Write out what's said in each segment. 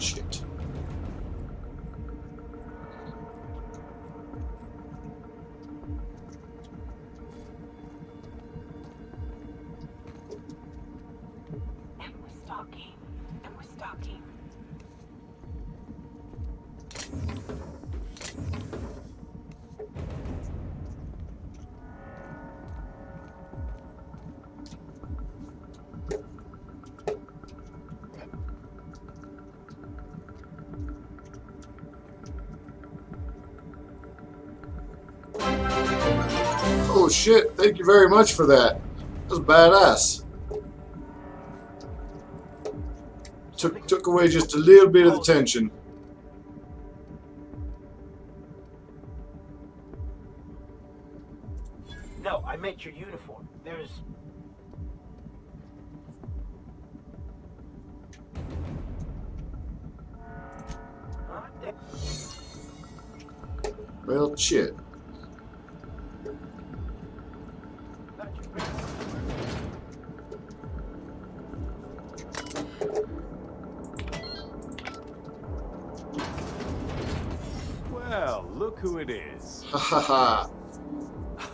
Shit. And we're stalking. And we're stalking. Oh shit, thank you very much for that. That was badass. Took away just a little bit of the tension. No, I meant your uniform. There's... Well, shit. Well, look who it is. Ha ha ha.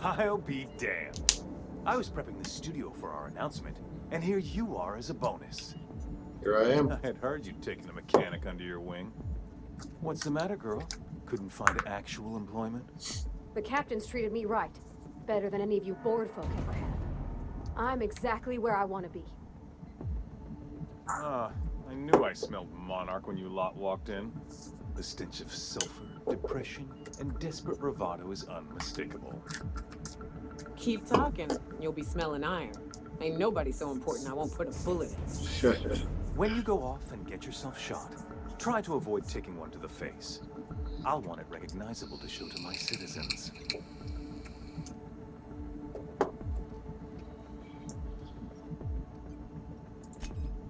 I'll be damned. I was prepping the studio for our announcement, and here you are as a bonus. Here I am. I had heard you'd taken a mechanic under your wing. What's the matter, girl? Couldn't find actual employment? The captain's treated me right. Better than any of you bored folk ever have. I'm exactly where I want to be. Ah, I knew I smelled Monarch when you lot walked in. The stench of sulfur, depression, and desperate bravado is unmistakable. Keep talking, you'll be smelling iron. Ain't nobody so important I won't put a bullet in. When you go off and get yourself shot, try to avoid taking one to the face. I'll want it recognizable to show to my citizens.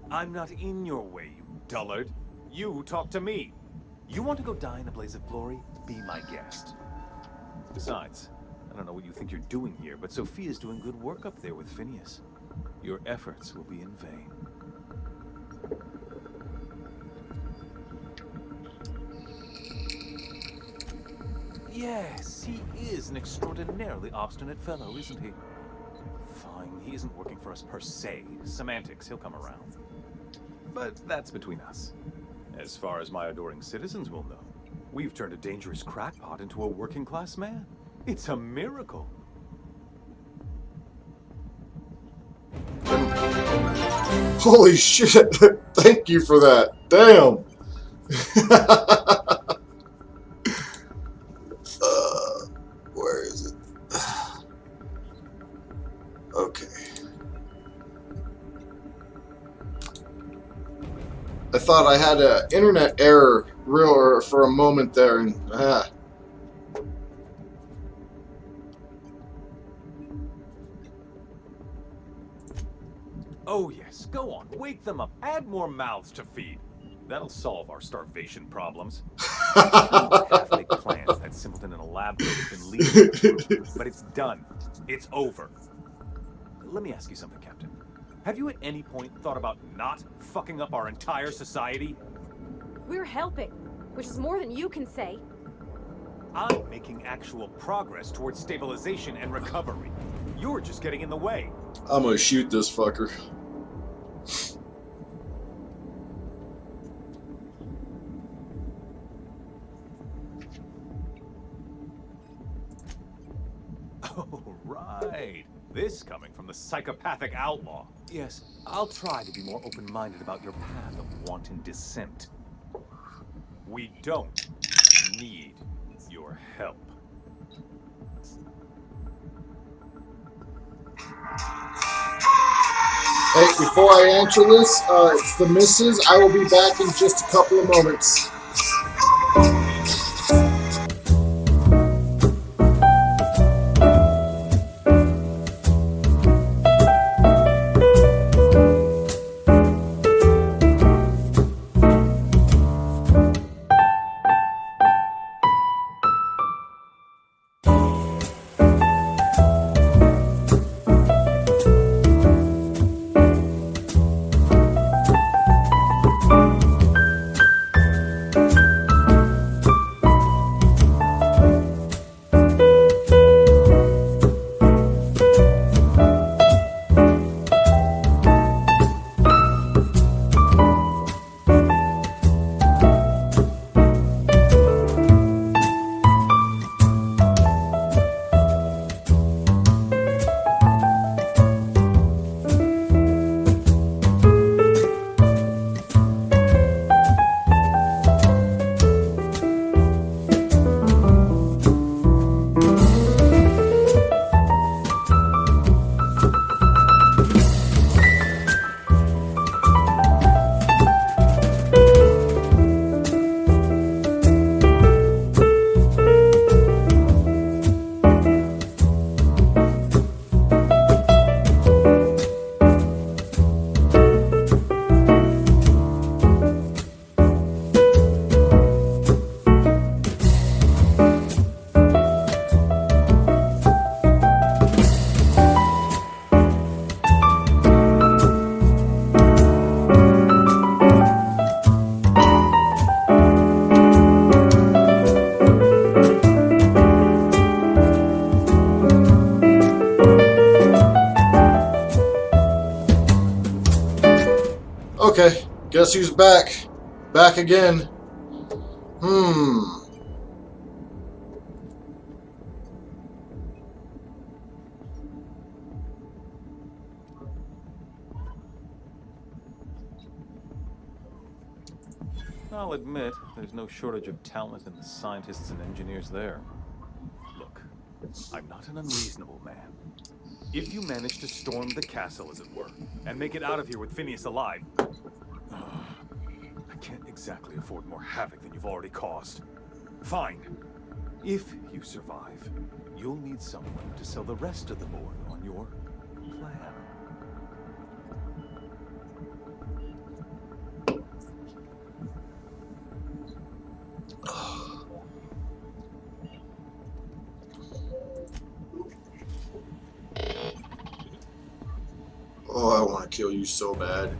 I'm not in your way, you dullard. You talk to me. You want to go die in a blaze of glory? Be my guest. Besides, I don't know what you think you're doing here, but Sophia's doing good work up there with Phineas. Your efforts will be in vain. Yes, he is an extraordinarily obstinate fellow, isn't he? Fine, he isn't working for us per se. Semantics, he'll come around. But that's between us. As far as my adoring citizens will know, we've turned a dangerous crackpot into a working-class man. It's a miracle. Holy shit! Thank you for that. Damn. Where is it? Okay. I thought I had an internet error for a moment there, and Oh yes, go on, wake them up, add more mouths to feed. That'll solve our starvation problems. Half-baked plans that simpleton in a lab coat has been leading through, but it's done. It's over. Let me ask you something, Captain. Have you at any point thought about not fucking up our entire society? We're helping, which is more than you can say. I'm making actual progress towards stabilization and recovery. You're just getting in the way. I'm gonna shoot this fucker. Oh, right. This coming from the psychopathic outlaw. Yes, I'll try to be more open-minded about your path of wanton dissent. We don't need your help. Hey, before I answer this, it's the missus. I will be back in just a couple of moments. Okay, guess who's back? Back again. Hmm. I'll admit, there's no shortage of talent in the scientists and engineers there. Look, I'm not an unreasonable man. If you manage to storm the castle, as it were, and make it out of here with Phineas alive, I can't exactly afford more havoc than you've already caused. Fine. If you survive, you'll need someone to sell the rest of the board on your plan. Oh, I want to kill you so bad.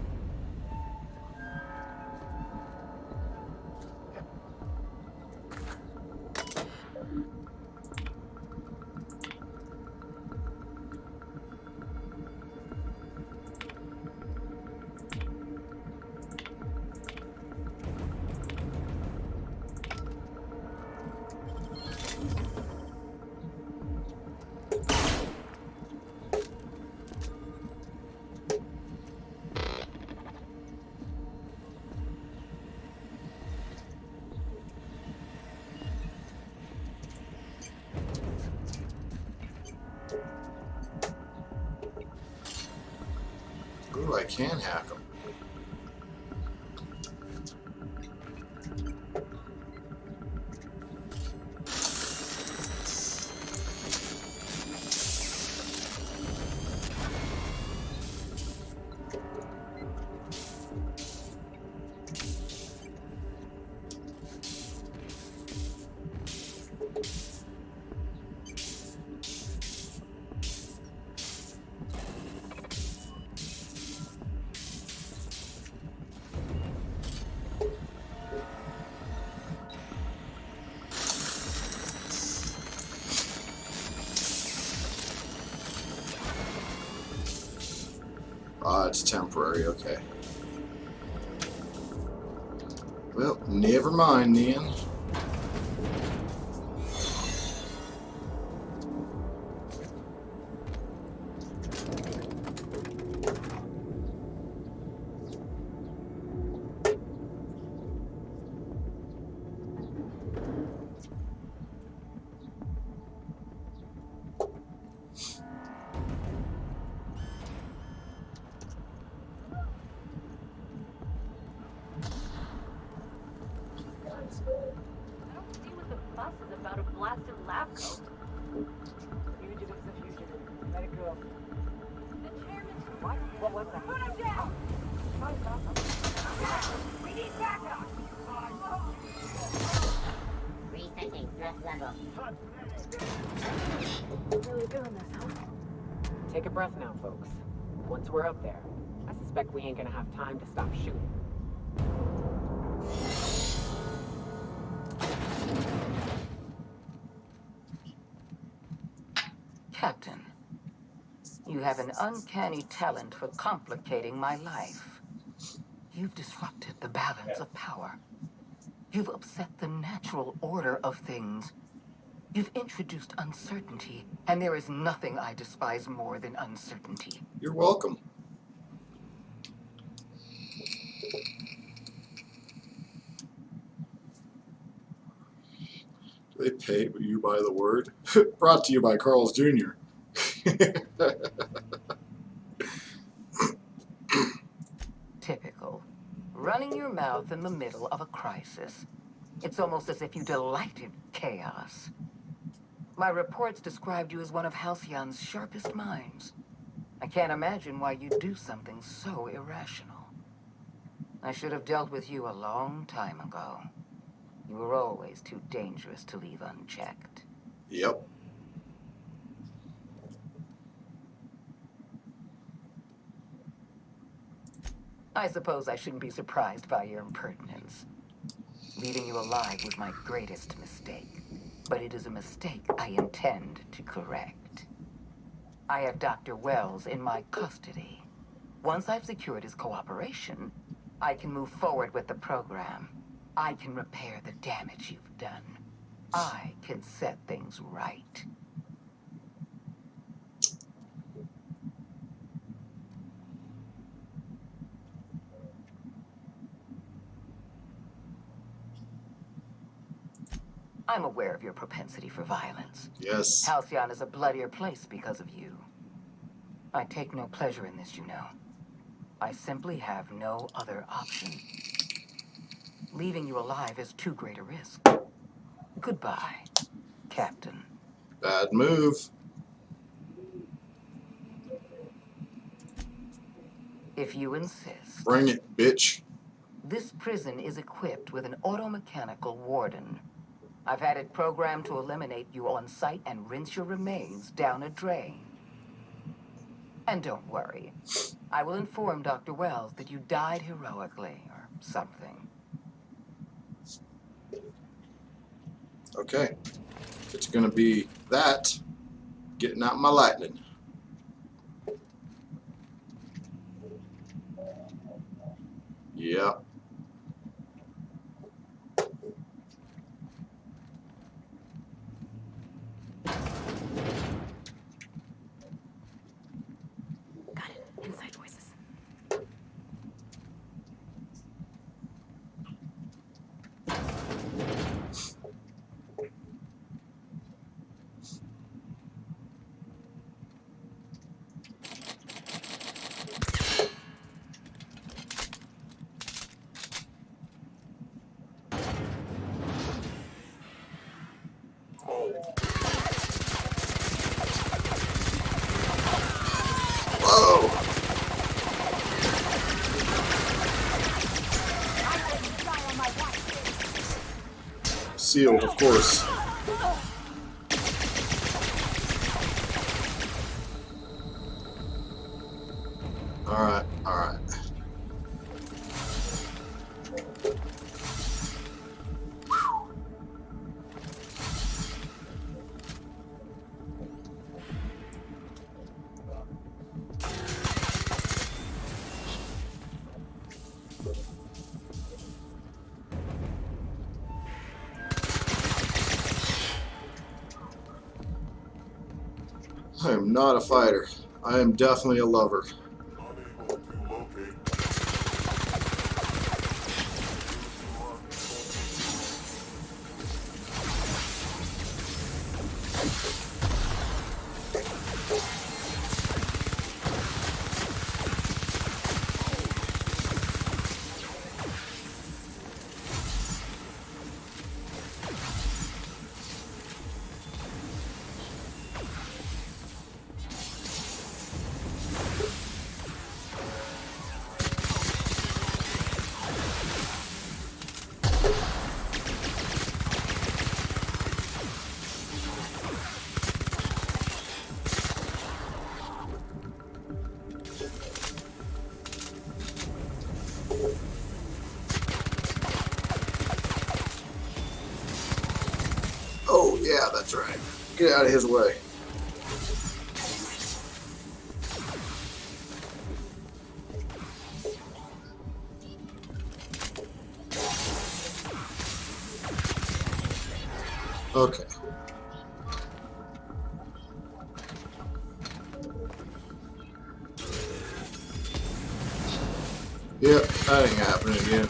Ooh, I can hack them. It's temporary, okay. Well, never mind then. I don't see what the fuss is about a blasted lab coat. Fugitive's a fugitive. Let it go. The chairman. What was that? Put him down! We need backup! Resetting thrust level. Really doing this, huh? Take a breath now, folks. Once we're up there, I suspect we ain't gonna have time to stop shooting. Captain, you have an uncanny talent for complicating my life. You've disrupted the balance of power. You've upset the natural order of things. You've introduced uncertainty, and there is nothing I despise more than uncertainty. You're welcome. Do they pay you by the word? Brought to you by Carl's Jr. Typical. Running your mouth in the middle of a crisis. It's almost as if you delight in chaos. My reports described you as one of Halcyon's sharpest minds. I can't imagine why you'd do something so irrational. I should have dealt with you a long time ago. You were always too dangerous to leave unchecked. Yep. I suppose I shouldn't be surprised by your impertinence. Leaving you alive was my greatest mistake. But it is a mistake I intend to correct. I have Dr. Wells in my custody. Once I've secured his cooperation, I can move forward with the program. I can repair the damage you've done. I can set things right. I'm aware of your propensity for violence. Yes. Halcyon is a bloodier place because of you. I take no pleasure in this, you know. I simply have no other option. Leaving you alive is too great a risk. Goodbye, Captain. Bad move. If you insist. Bring it, bitch. This prison is equipped with an automechanical warden. I've had it programmed to eliminate you on sight and rinse your remains down a drain. And don't worry. I will inform Dr. Wells that you died heroically, or something. Okay. It's gonna be that. Getting out my lightning. Yeah. Got it. Inside voices. Whoa. Sealed, of course. Alright, alright. I am not a fighter. I am definitely a lover. Oh, yeah, that's right. Get out of his way. Okay. Yep, that ain't happening again.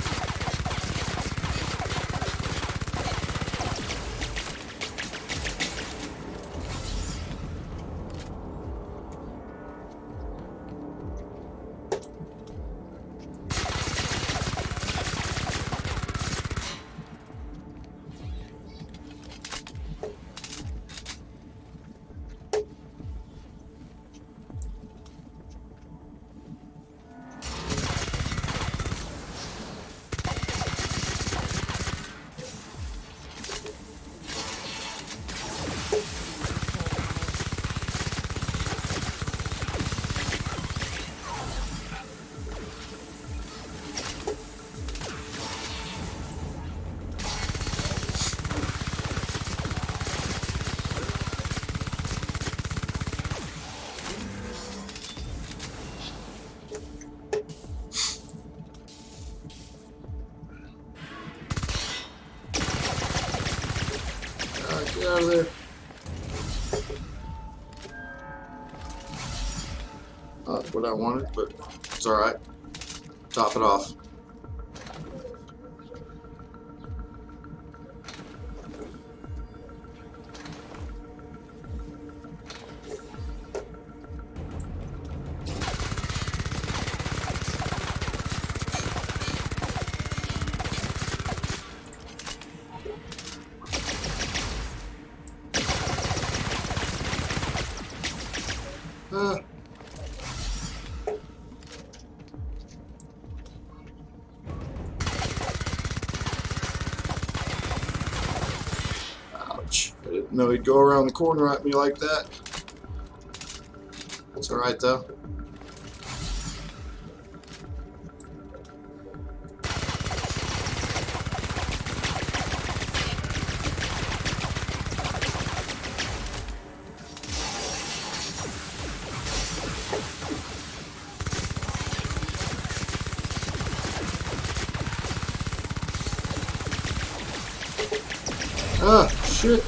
out of there. Not what I wanted, but it's alright. Top it off. Ouch. I didn't know he'd go around the corner at me like that. It's alright though. Ah, shit.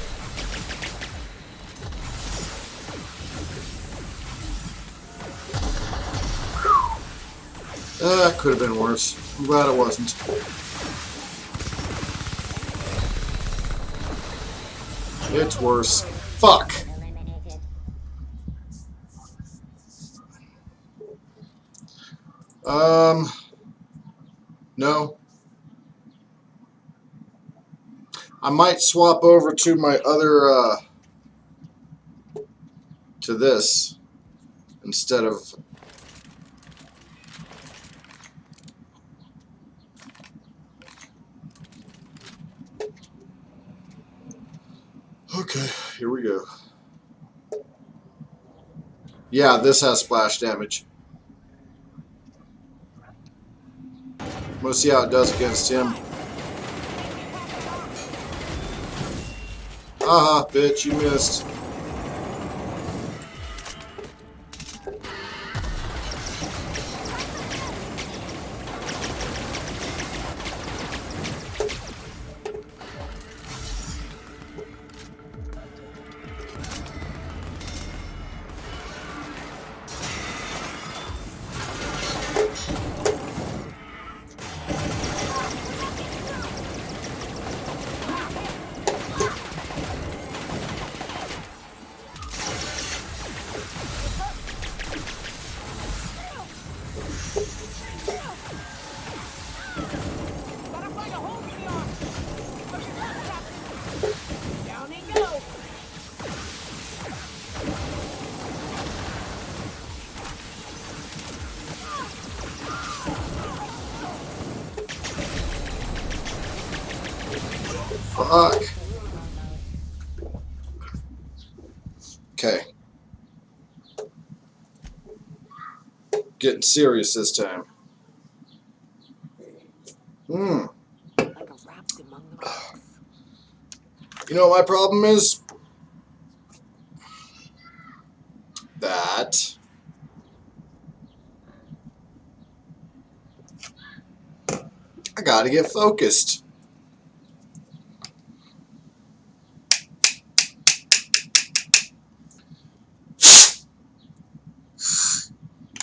That could have been worse. I'm glad it wasn't. It's worse. Fuck. Eliminated. No. I might swap over to my other, to this instead of. Okay, here we go. Yeah, this has splash damage. We'll see how it does against him. Haha, bitch, you missed. Fuck. Okay. Getting serious this time. Like a raft among the rocks. You know what my problem is? That I gotta get focused.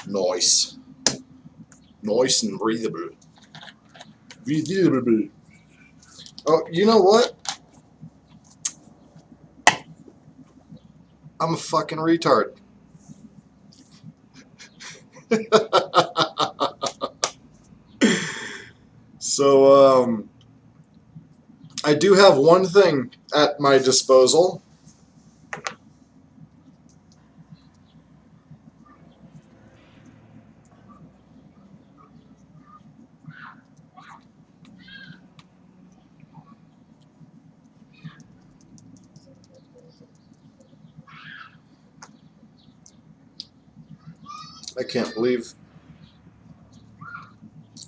Nice. Nice and breathable. Breathable. Oh, you know what? I'm a fucking retard. So, I do have one thing at my disposal. I can't believe.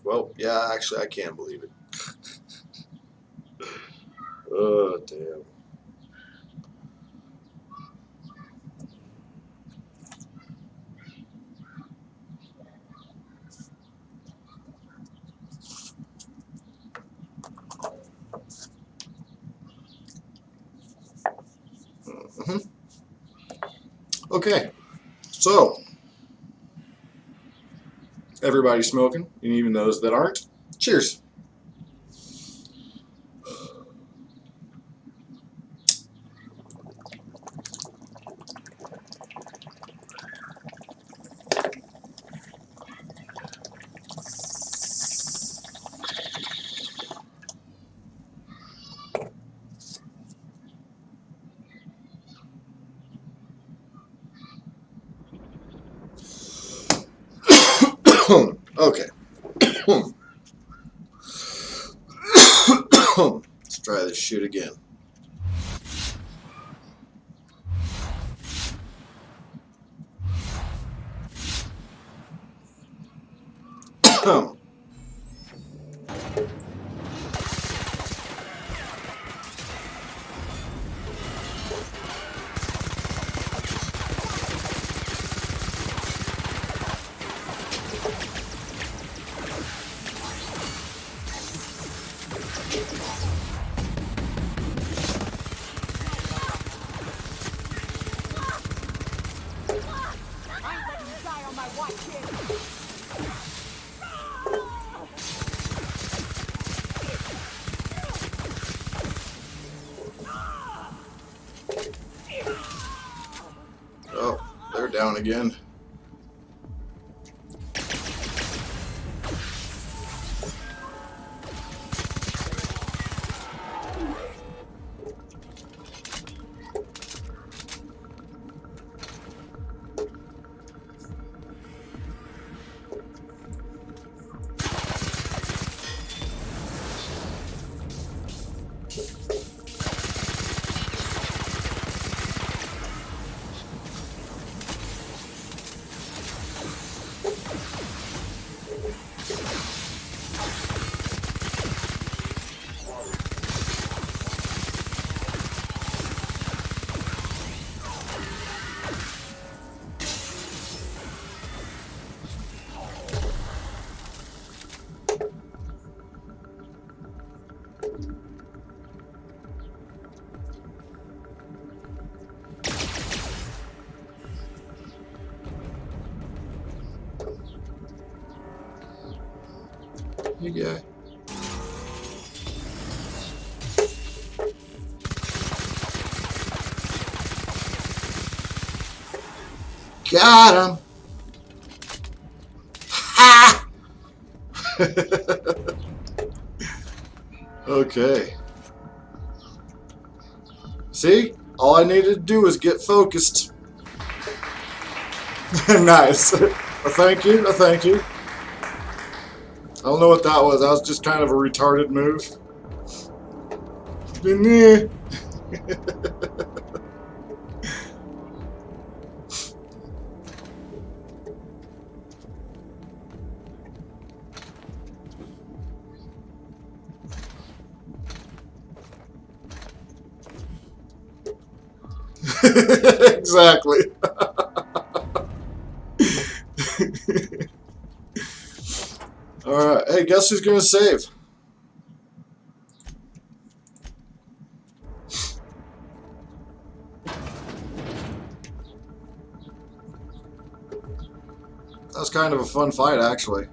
Well, yeah, actually, I can believe it. Oh, damn. Okay, so everybody's smoking, and even those that aren't. Cheers. Okay. Let's try this shit again. Oh, they're down again. Yeah. Got him. Ha! Okay. See? All I needed to do was get focused. Nice. A thank you. A thank you. I don't know what that was. That was just kind of a retarded move. Exactly. Alright, hey, guess who's gonna save? That was kind of a fun fight, actually.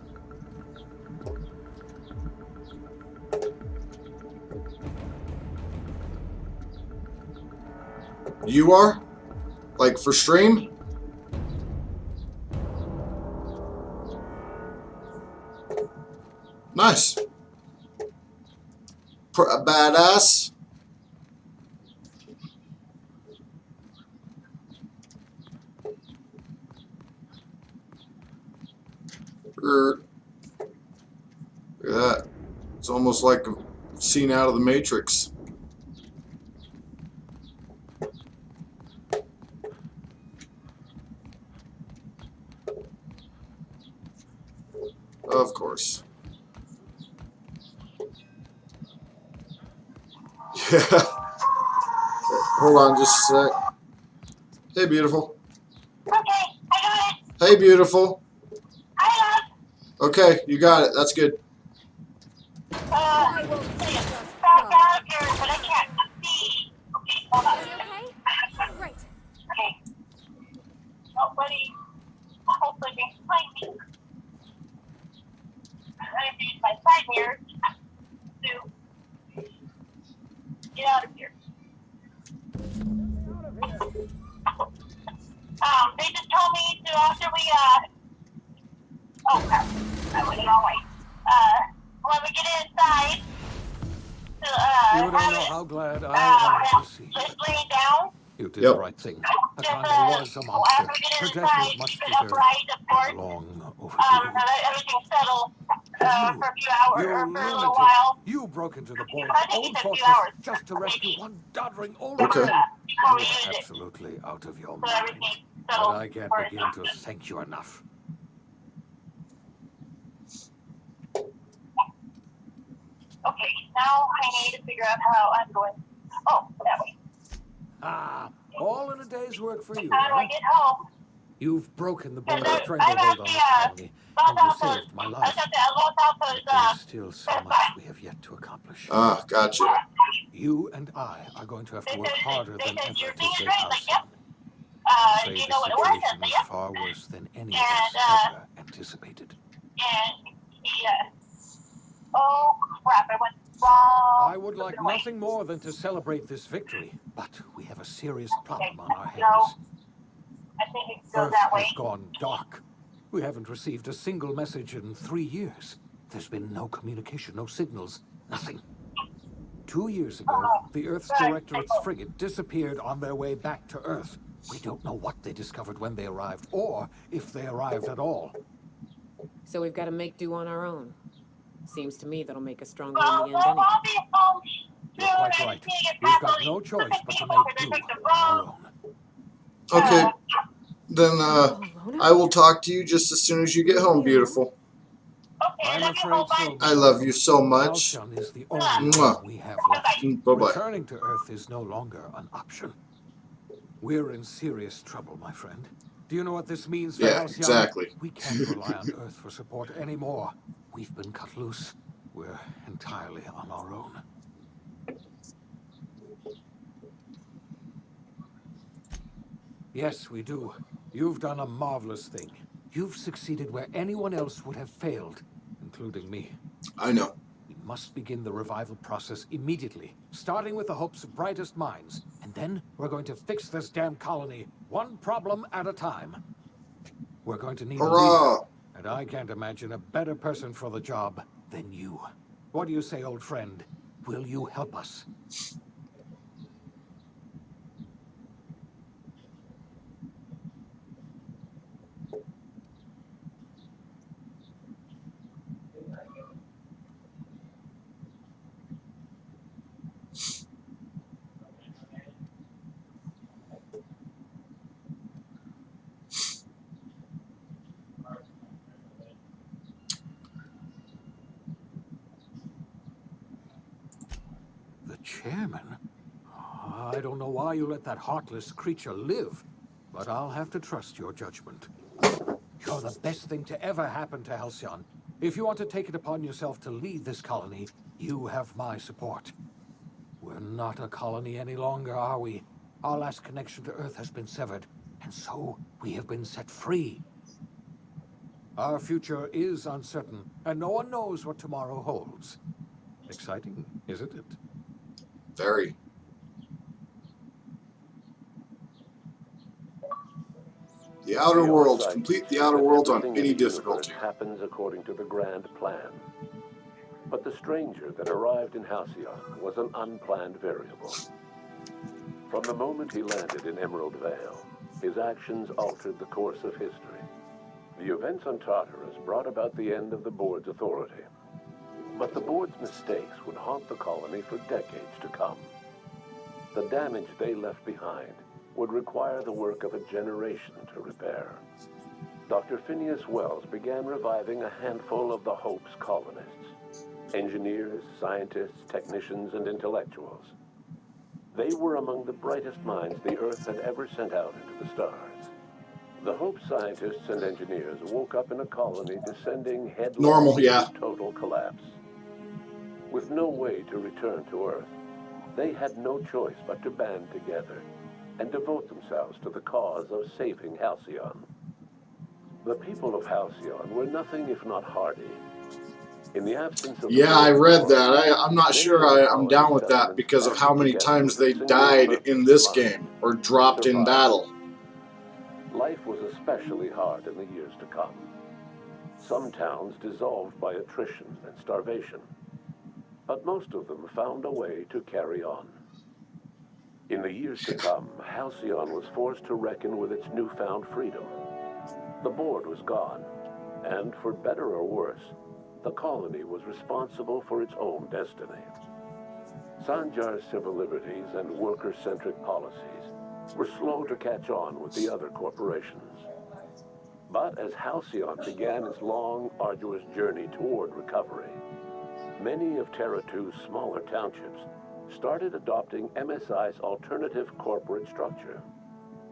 You are? Like, for stream? Nice. Badass. Look at that. It's almost like a scene out of the Matrix. Of course. Yeah. Hold on just a sec. Hey, beautiful. Okay, I got it. Hey, beautiful. I got Okay, you got it. That's good. back out here, but I can't see. Okay, hold on. Are you okay? Great. find me. I have to use my side mirror to get out of here. They just told me to after we oh crap, I went the wrong way. When we get inside, to You don't have know it, how glad I am to see you. just lay down. You did Yep. the right thing. Just Akane was a monster. after we get Her death inside, was much keep it deserved upright, of course. and long overdue. Let everything settle And for a few hours you or for a little lunatic, while. you broke into the I board's think he own said 2 fortress hours, just to rescue maybe. one doddering old Okay. man. Before we You use are it, absolutely out of your so mind. everything But settles I can't for begin to thank you enough. Okay, now I need to figure out how I'm going. Oh, that way. Ah, all in a day's work for you, How do I huh? get home? You've broken the Because board's I've stranglehold on actually this colony, and you saved my I life. thought that lost out But those, there's still so much we have yet to accomplish. Ah, gotcha. You and I are going to have to work harder they than said, ever your to thing is save right, like, yep. Halcyon. I'll say Do you the know what it was? situation I is said, yep. far worse than any of And, us ever anticipated. And he, oh crap, I went wrong. I would like nothing more than to celebrate this victory, but we have a serious problem on our No, hands. I think it goes Earth that way. has gone dark. We haven't received a single message in 3 years. There's been no communication, no signals, nothing. 2 years ago, the Earth's Directorate's frigate disappeared on their way back to Earth. We don't know what they discovered when they arrived, or if they arrived at all. So we've got to make do on our own. Seems to me that'll make us stronger in Well, the end anyway. I'll be home You're soon. quite I right. just need to get We've past got all no these choice but to people make because do I took the on our wrong. own. Okay. Then Alone I out will here? talk to you just as soon as you get home, Really alone? beautiful. Okay, I'm let me afraid hold so. my. I love you so much. Halcyon is the only Mwah. home we have left. Bye-bye. Returning to Earth is no longer an option. We're in serious trouble, my friend. Do you know what this means for Yeah, Halcyon? exactly. We can't rely on Earth for support anymore. We've been cut loose. We're entirely on our own. Yes, we do. You've done a marvelous thing. You've succeeded where anyone else would have failed, including me. I know. We must begin the revival process immediately, starting with the Hope's brightest minds. And then we're going to fix this damn colony, one problem at a time. We're going to need a leader, Hurrah! and I can't imagine a better person for the job than you. What do you say, old friend? Will you help us? The chairman? I don't know why you let that heartless creature live, but I'll have to trust your judgment. You're the best thing to ever happen to Halcyon. If you want to take it upon yourself to lead this colony, you have my support. We're not a colony any longer, are we? Our last connection to Earth has been severed, and so we have been set free. Our future is uncertain, and no one knows what tomorrow holds. Exciting, isn't it? Very. The Outer The Worlds. oversight Complete the Outer that Worlds on everything in any the universe difficulty. happens according to the grand plan. But the stranger that arrived in Halcyon was an unplanned variable. From the moment he landed in Emerald Vale, his actions altered the course of history. The events on Tartarus brought about the end of the board's authority. But the board's mistakes would haunt the colony for decades to come. The damage they left behind would require the work of a generation to repair. Dr. Phineas Wells began reviving a handful of the Hope's colonists. Engineers, scientists, technicians, and intellectuals. They were among the brightest minds the Earth had ever sent out into the stars. The Hope scientists and engineers woke up in a colony descending headlong Normal, yeah. into total collapse. With no way to return to Earth, they had no choice but to band together and devote themselves to the cause of saving Halcyon. The people of Halcyon were nothing if not hardy. In the absence of Yeah, I read that. I'm not many sure of the I'm down with that settlements because of had how to many begin times with a they single died purpose in this mind: game or dropped in survival. battle. Life was especially hard in the years to come. Some towns dissolved by attrition and starvation, but most of them found a way to carry on. In the years to come, Halcyon was forced to reckon with its newfound freedom. The board was gone, and for better or worse, the colony was responsible for its own destiny. Sanjar's civil liberties and worker-centric policies were slow to catch on with the other corporations. But as Halcyon began its long, arduous journey toward recovery, many of Terra 2's smaller townships started adopting MSI's alternative corporate structure,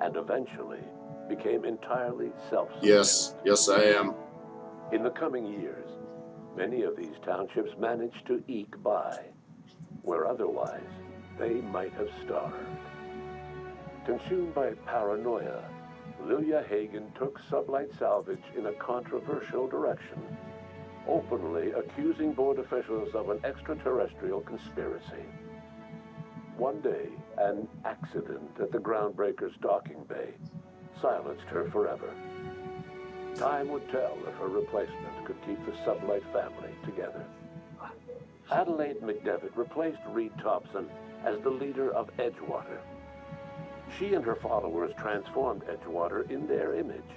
and eventually became entirely self-sufficient. Yes, I am. In the coming years, many of these townships managed to eke by, where otherwise they might have starved. Consumed by paranoia, Lilia Hagen took Sublight Salvage in a controversial direction, openly accusing board officials of an extraterrestrial conspiracy. One day, an accident at the Groundbreaker's docking bay silenced her forever. Time would tell if her replacement could keep the Sublight family together. Adelaide McDevitt replaced Reed Thompson as the leader of Edgewater. She and her followers transformed Edgewater in their image.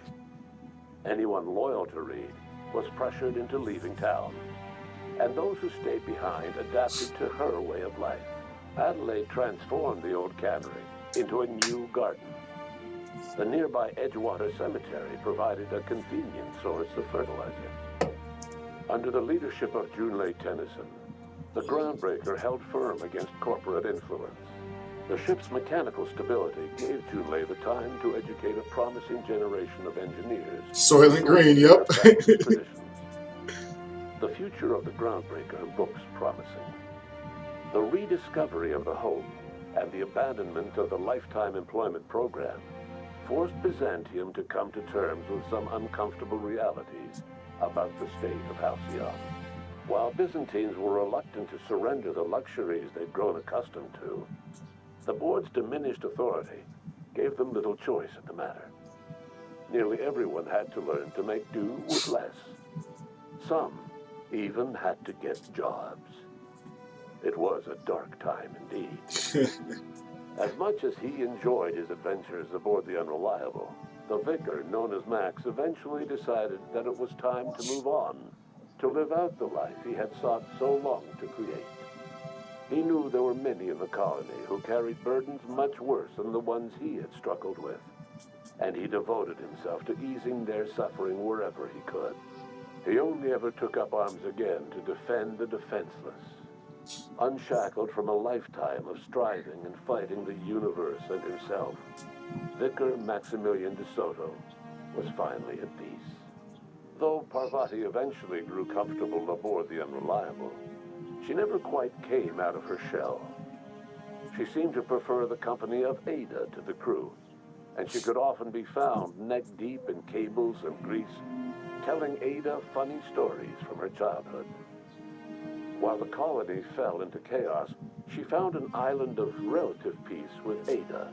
Anyone loyal to Reed was pressured into leaving town, and those who stayed behind adapted to her way of life. Adelaide transformed the old cannery into a new garden. The nearby Edgewater Cemetery provided a convenient source of fertilizer. Under the leadership of Junlei Tennyson, the Groundbreaker held firm against corporate influence. The ship's mechanical stability gave Junlei the time to educate a promising generation of engineers. Soylent Green, yep. The future of the Groundbreaker looks promising. The rediscovery of the Hope and the abandonment of the lifetime employment program forced Byzantium to come to terms with some uncomfortable realities about the state of Halcyon. While Byzantines were reluctant to surrender the luxuries they'd grown accustomed to, the board's diminished authority gave them little choice in the matter. Nearly everyone had to learn to make do with less. Some even had to get jobs. It was a dark time indeed. As much as he enjoyed his adventures aboard the Unreliable, the vicar, known as Max, eventually decided that it was time to move on, to live out the life he had sought so long to create. He knew there were many in the colony who carried burdens much worse than the ones he had struggled with, and he devoted himself to easing their suffering wherever he could. He only ever took up arms again to defend the defenseless. Unshackled from a lifetime of striving and fighting the universe and himself, Vicar Maximilian de Soto was finally at peace. Though Parvati eventually grew comfortable aboard the Unreliable, she never quite came out of her shell. She seemed to prefer the company of Ada to the crew, and she could often be found neck-deep in cables and grease, telling Ada funny stories from her childhood. While the colony fell into chaos, she found an island of relative peace with Ada,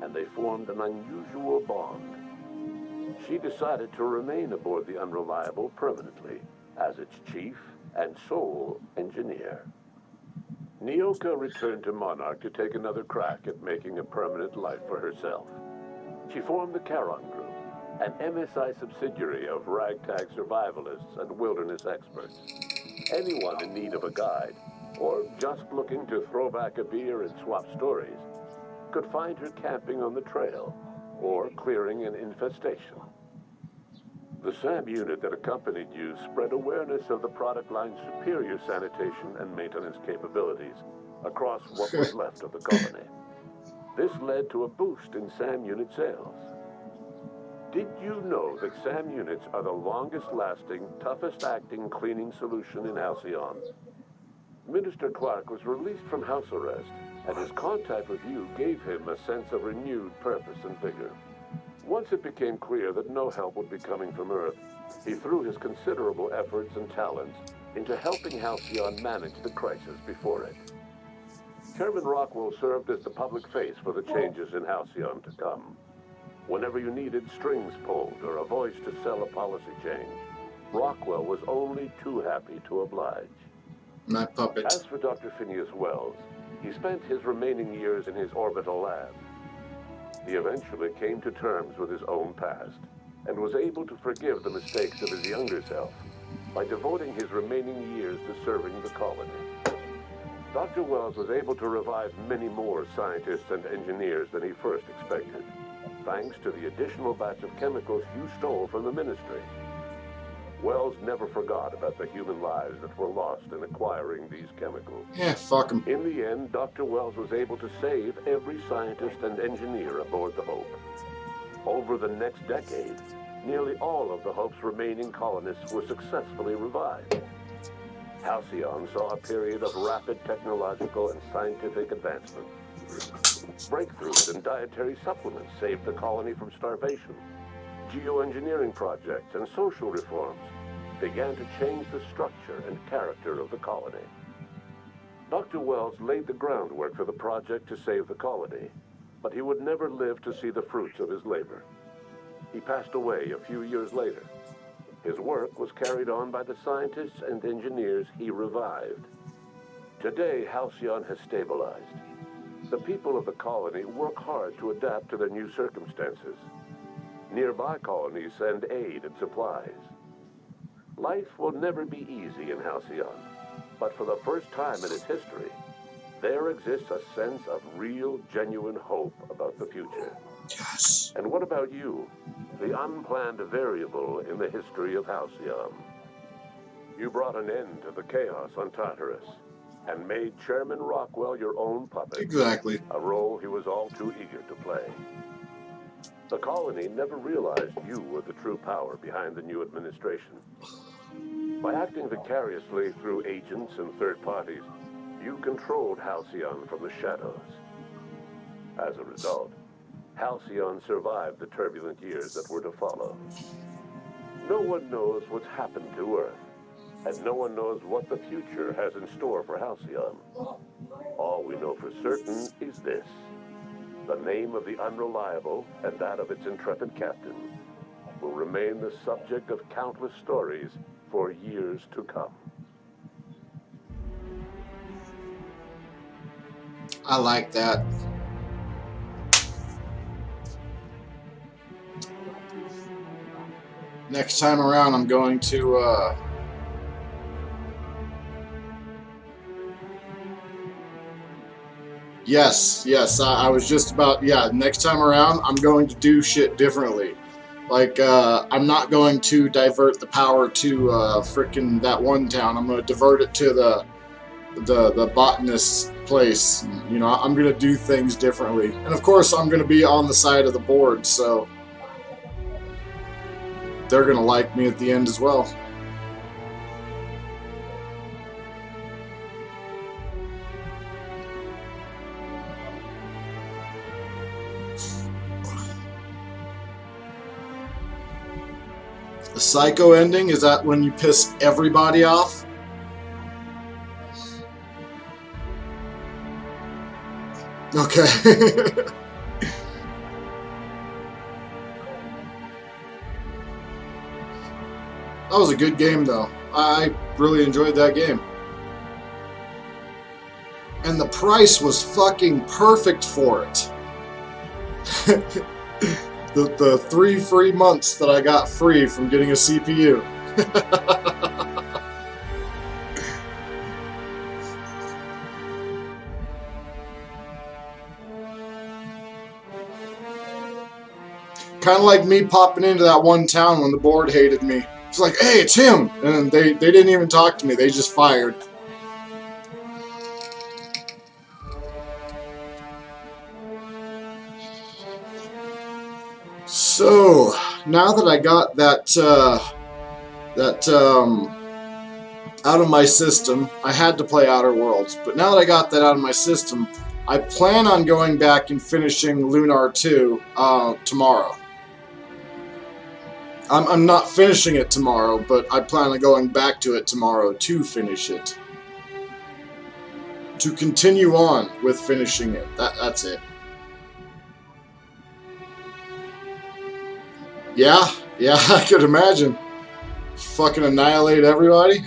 and they formed an unusual bond. She decided to remain aboard the Unreliable permanently as its chief and sole engineer. Nyoka returned to Monarch to take another crack at making a permanent life for herself. She formed the Charon Group, an MSI subsidiary of ragtag survivalists and wilderness experts. Anyone in need of a guide, or just looking to throw back a beer and swap stories, could find her camping on the trail, or clearing an infestation. The SAM unit that accompanied you spread awareness of the product line's superior sanitation and maintenance capabilities across what was left of the colony. This led to a boost in SAM unit sales. Did you know that SAM units are the longest-lasting, toughest-acting cleaning solution in Halcyon? Minister Clark was released from house arrest, and his contact with you gave him a sense of renewed purpose and vigor. Once it became clear that no help would be coming from Earth, he threw his considerable efforts and talents into helping Halcyon manage the crisis before it. Chairman Rockwell served as the public face for the changes in Halcyon to come. Whenever you needed strings pulled or a voice to sell a policy change, Rockwell was only too happy to oblige. My puppet. As for Dr. Phineas Wells, he spent his remaining years in his orbital lab. He eventually came to terms with his own past and was able to forgive the mistakes of his younger self by devoting his remaining years to serving the colony. Dr. Wells was able to revive many more scientists and engineers than he first expected, thanks to the additional batch of chemicals you stole from the ministry. Wells never forgot about the human lives that were lost in acquiring these chemicals. Yeah, fuck him. In the end, Dr. Wells was able to save every scientist and engineer aboard the Hope. Over the next decade, nearly all of the Hope's remaining colonists were successfully revived. Halcyon saw a period of rapid technological and scientific advancement. Breakthroughs in dietary supplements saved the colony from starvation. Geoengineering projects and social reforms began to change the structure and character of the colony. Dr. Wells laid the groundwork for the project to save the colony, but he would never live to see the fruits of his labor. He passed away a few years later. His work was carried on by the scientists and engineers he revived. Today, Halcyon has stabilized. The people of the colony work hard to adapt to their new circumstances. Nearby colonies send aid and supplies. Life will never be easy in Halcyon, but for the first time in its history, there exists a sense of real, genuine hope about the future. Yes. And what about you, the unplanned variable in the history of Halcyon? You brought an end to the chaos on Tartarus and made Chairman Rockwell your own puppet. Exactly. A role he was all too eager to play. The colony never realized you were the true power behind the new administration. By acting vicariously through agents and third parties, you controlled Halcyon from the shadows. As a result, Halcyon survived the turbulent years that were to follow. No one knows what's happened to Earth, and no one knows what the future has in store for Halcyon. All we know for certain is this: the name of the Unreliable and that of its intrepid captain will remain the subject of countless stories for years to come. I like that. Next time around, I'm going to Yes, I was just about, yeah, next time around, I'm going to do shit differently. Like, I'm not going to divert the power to frickin' that one town. I'm going to divert it to the botanist place. You know, I'm going to do things differently. And of course, I'm going to be on the side of the board, so they're going to like me at the end as well. The psycho ending, is that when you piss everybody off? Okay. That was a good game, though. I really enjoyed that game. And the price was fucking perfect for it. The 3 free months that I got free from getting a CPU. Kind of like me popping into that one town when the board hated me. It's like, hey, it's him! And they didn't even talk to me, they just fired. So, now that I got that out of my system, I had to play Outer Worlds, but now that I got that out of my system, I plan on going back and finishing Lunar 2 tomorrow. I'm not finishing it tomorrow, but I plan on going back to it tomorrow to finish it. To continue on with finishing it. That's it. Yeah, I could imagine. Fucking annihilate everybody.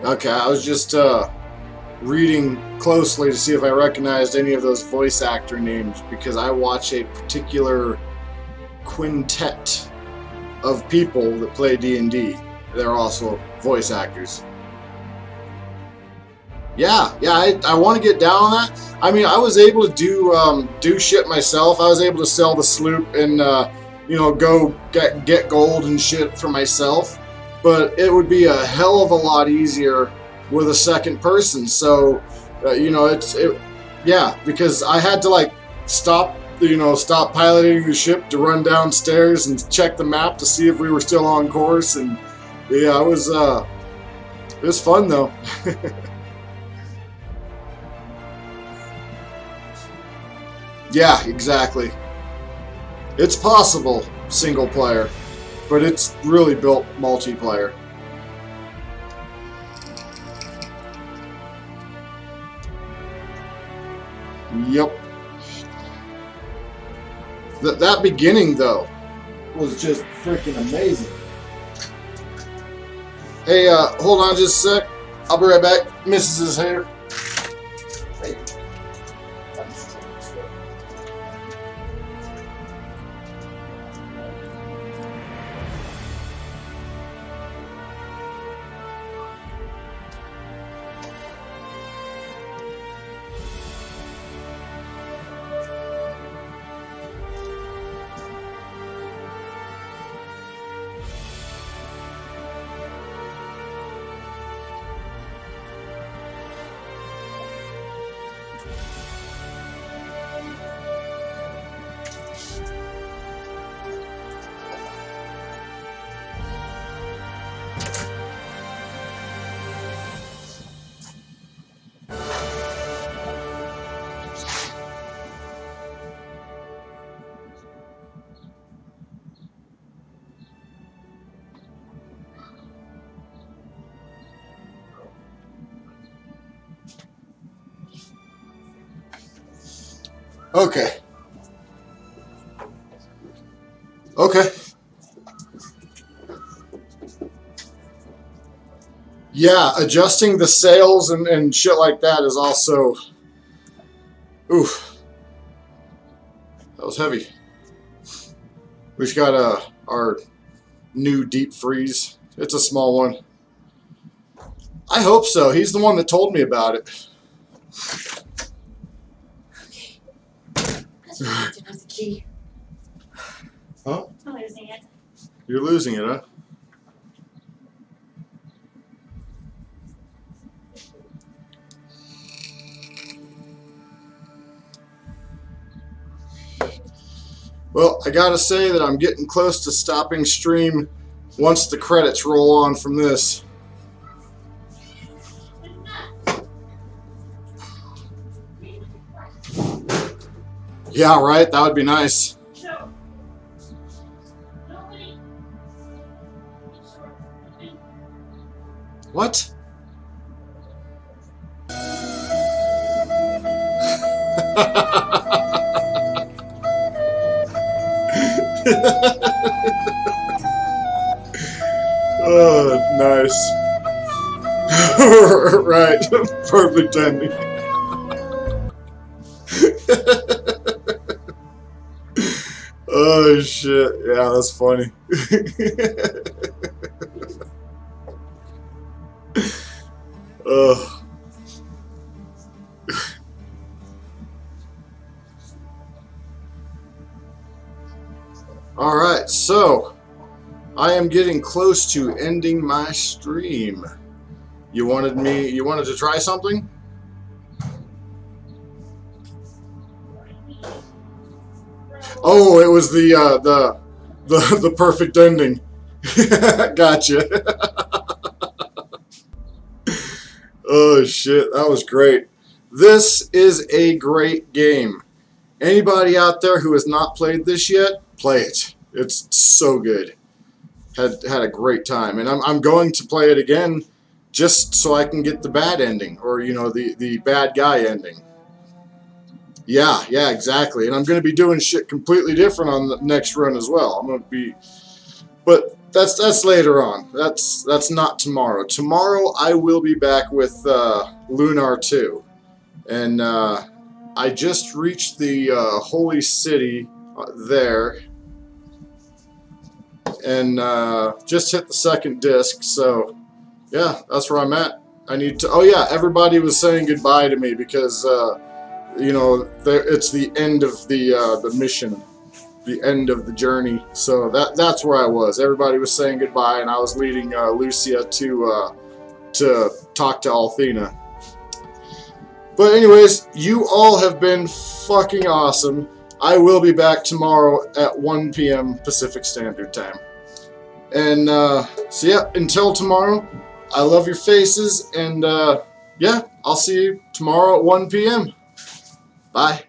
Okay, I was just reading closely to see if I recognized any of those voice actor names, because I watch a particular quintet of people that play D&D. They're also voice actors. Yeah, I want to get down on that. I mean, I was able to do shit myself. I was able to sell the sloop and you know, go get gold and shit for myself. But it would be a hell of a lot easier with a second person. So you know, yeah, because I had to like stop piloting the ship to run downstairs and check the map to see if we were still on course. And yeah, it was fun though. Yeah, exactly. It's possible single player, but it's really built multiplayer. Yep. That beginning though was just freaking amazing. Hey, hold on just a sec. I'll be right back. Mrs. is here. Hey. Okay. Yeah, adjusting the sails and shit like that is also... Oof. That was heavy. We've got our new deep freeze. It's a small one. I hope so. He's the one that told me about it. Okay. That's right. Didn't have the key. Huh? I'm losing it. You're losing it, huh? Well, I gotta say that I'm getting close to stopping stream once the credits roll on from this. Yeah, right? That would be nice. What? Oh, nice. Right. Perfect ending. Oh shit. Yeah, that's funny. Ugh. Alright, so I am getting close to ending my stream. You wanted to try something? Oh, it was the perfect ending. Gotcha. Oh shit, that was great. This is a great game. Anybody out there who has not played this yet, play it. It's so good. Had a great time, and I'm going to play it again just so I can get the bad ending, or you know, the bad guy ending. Yeah, exactly. And I'm going to be doing shit completely different on the next run as well. I'm going to be, but that's later on. That's not tomorrow. Tomorrow I will be back with Lunar 2, and I just reached the holy city there, and just hit the second disc. So yeah, that's where I'm at. I need to. Oh yeah, everybody was saying goodbye to me because. You know, it's the end of the mission, the end of the journey. So that's where I was. Everybody was saying goodbye, and I was leading Lucia to talk to Althena. But anyways, you all have been fucking awesome. I will be back tomorrow at 1 p.m. Pacific Standard Time. And so yeah, until tomorrow, I love your faces, and yeah, I'll see you tomorrow at 1 p.m. Bye.